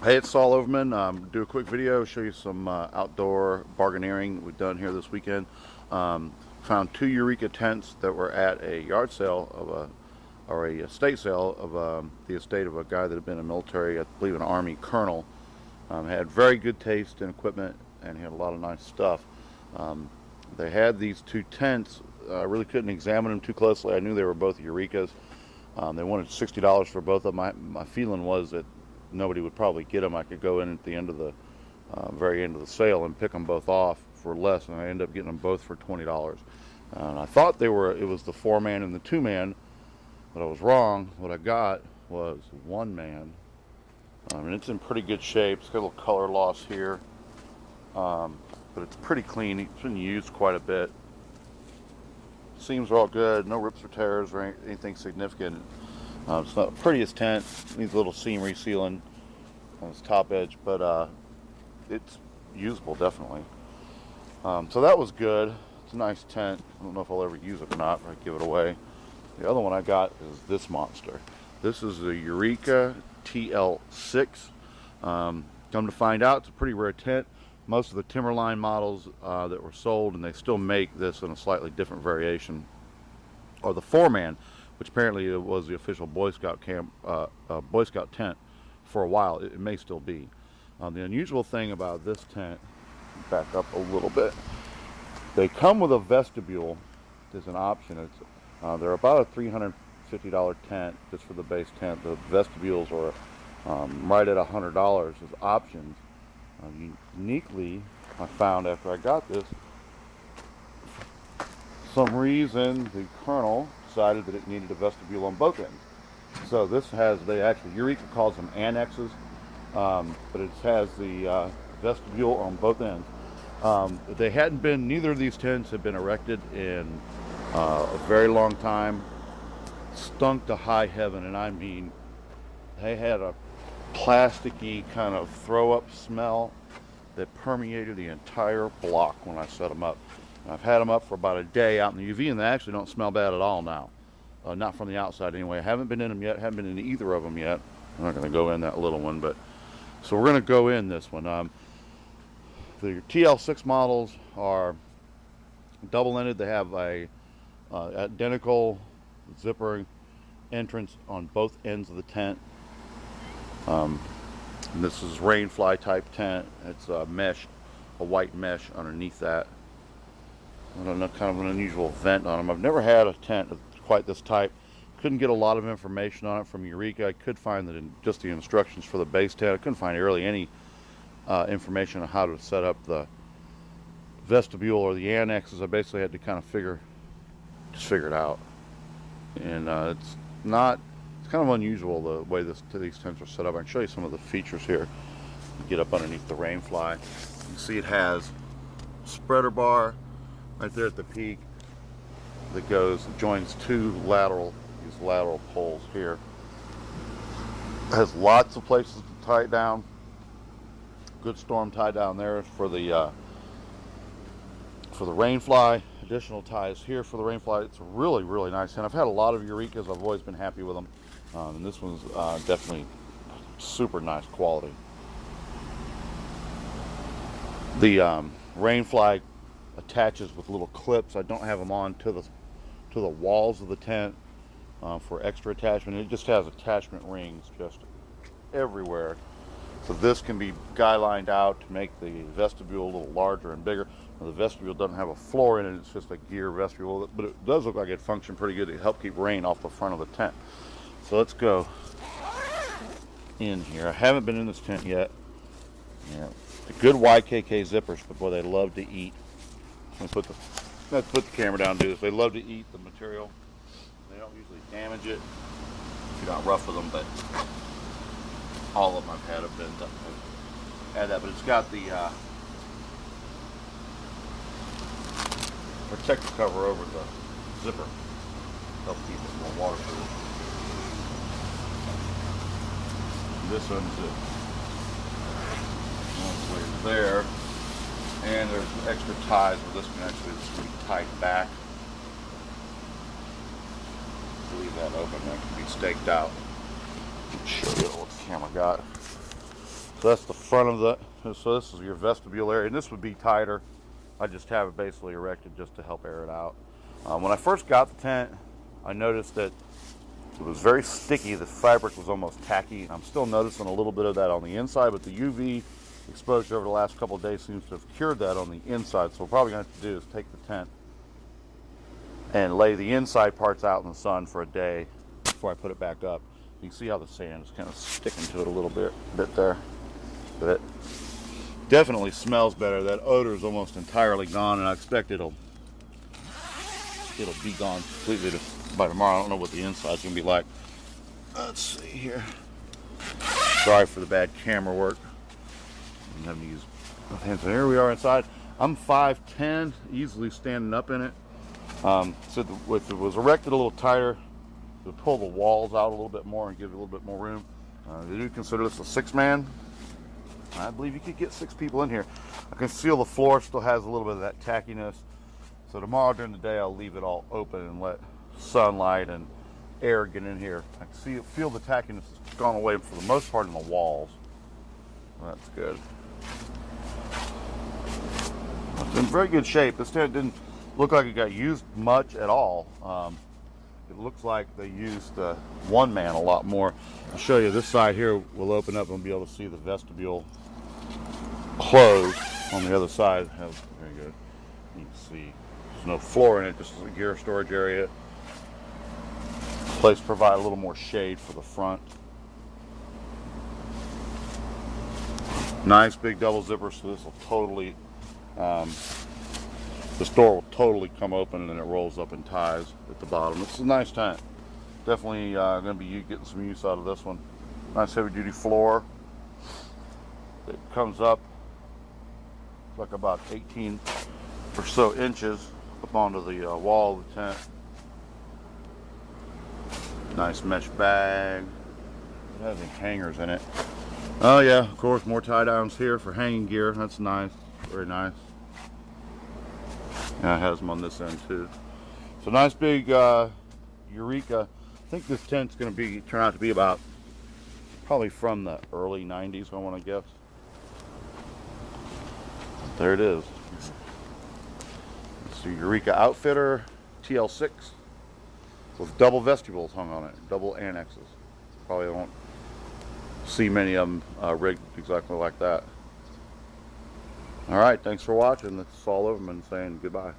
Hey, it's Saul Overman. Do a quick video, show you some outdoor bargaineering we've done here this weekend. Found two Eureka tents that were at a yard sale of or a estate sale of the estate of a guy that had been in the military, I believe an Army colonel. Had very good taste in equipment and he had a lot of nice stuff. Um, they had these two tents. I really couldn't examine them too closely. I knew they were both Eurekas. They wanted $60 for both of them. My feeling was that nobody would probably get them. I could go in at the end of the very end of the sale and pick them both off for less, and I ended up getting them both for $20. And I thought it was the 4-man and the 2-man, but I was wrong. What I got was 1-man. And it's in pretty good shape. It's got a little color loss here, but it's pretty clean. It's been used quite a bit. Seams are all good. No rips or tears or anything significant. It's not the prettiest tent. Needs a little seam resealing on its top edge, but it's usable definitely. So that was good. It's a nice tent. I don't know if I'll ever use it or not, but I'd give it away. The other one I got is this monster. This is the Eureka TL6. Come to find out, it's a pretty rare tent. Most of the Timberline models that were sold, and they still make this in a slightly different variation, are the 4-man, which apparently was the official Boy Scout Boy Scout tent for a while. It may still be. The unusual thing about this tent, back up a little bit, they come with a vestibule. There's an option. They're about a $350 tent just for the base tent. The vestibules are right at $100 as options. Uniquely, I found after I got this, some reason the colonel decided that it needed a vestibule on both ends. So this has, Eureka calls them annexes, but it has the vestibule on both ends. Neither of these tents had been erected in a very long time. Stunk to high heaven, and I mean, they had a plasticky kind of throw-up smell that permeated the entire block when I set them up. And I've had them up for about a day out in the UV, and they actually don't smell bad at all now. Not from the outside anyway. I haven't been in them yet. Haven't been in either of them yet. I'm not going to go in that little one, but so we're going to go in this one. The TL6 models are double-ended. They have a identical zipper entrance on both ends of the tent. And this is rainfly type tent. It's a white mesh underneath that. I don't know, kind of an unusual vent on them. I've never had a tent of quite this type. Couldn't get a lot of information on it from Eureka. I could find that in just the instructions for the base tent. I couldn't find really any information on how to set up the vestibule or the annexes. I basically had to kind of figure it out. And it's kind of unusual the way these tents are set up. I can show you some of the features here. Get up underneath the rainfly. You can see it has a spreader bar right there at the peak that joins these lateral poles here. It has lots of places to tie it down. Good storm tie down there for the rainfly. Additional ties here for the rainfly. It's really, really nice. And I've had a lot of Eurekas. I've always been happy with them. And this one's definitely super nice quality. The rainfly attaches with little clips. I don't have them on to the walls of the tent for extra attachment. It just has attachment rings just everywhere. So this can be guy lined out to make the vestibule a little larger and bigger. Now, the vestibule doesn't have a floor in it. It's just a gear vestibule, but it does look like it functioned pretty good to help keep rain off the front of the tent. So let's go in here. I haven't been in this tent yet. Yeah, the good YKK zippers, but boy, they love to eat. Let's put the camera down and do this. They love to eat the material. They don't usually damage it if you're not rough with them, but all of them I've had that. But it's got the protective cover over the zipper. Help keep it more waterproof. This unzips. One way there, and there's extra ties where this can actually be tied back. Leave that open, that can be staked out. Show you what the camera got. So that's the front of the, so this is your vestibule area, and this would be tighter. I just have it basically erected just to help air it out. When I first got the tent, I noticed that it was very sticky. The fabric was almost tacky. I'm still noticing a little bit of that on the inside, but the UV exposure over the last couple of days seems to have cured that on the inside. So we're probably going to have to do is take the tent and lay the inside parts out in the sun for a day before I put it back up. You can see how the sand is kind of sticking to it a little bit there. But it definitely smells better. That odor is almost entirely gone, and I expect it'll be gone completely by tomorrow. I don't know what the inside's gonna be like. Let's see here. Sorry for the bad camera work. I'm having to use both hands. So here we are inside. I'm 5'10", easily standing up in it. So if it was erected a little tighter, to pull the walls out a little bit more and give it a little bit more room. They do consider this a 6-man. I believe you could get 6 people in here. I can feel the floor still has a little bit of that tackiness. So tomorrow during the day I'll leave it all open and let sunlight and air get in here. I can feel the tackiness has gone away for the most part in the walls. That's good. It's in very good shape. This tent didn't look like it got used much at all. It looks like they used the 1-man a lot more. I'll show you this side here. We'll open up and be able to see the vestibule closed on the other side. Very good. You can see there's no floor in it, just a gear storage area. Place to provide a little more shade for the front. Nice big double zipper, so this will totally, this door will totally come open and then it rolls up and ties at the bottom. It's a nice tent. Definitely going to be getting some use out of this one. Nice heavy duty floor. It comes up like about 18 or so inches up onto the wall of the tent. Nice mesh bag. It has any hangers in it. Oh yeah, of course, more tie downs here for hanging gear. That's nice, very nice. Yeah, it has them on this end too. So nice big Eureka. I think this tent's going to turn out to be about probably from the early 90s, I want to guess. There it is. It's a Eureka Outfitter TL6 with double vestibules hung on it, double annexes. Probably won't see many of them rigged exactly like that. All right, thanks for watching. That's all over and saying goodbye.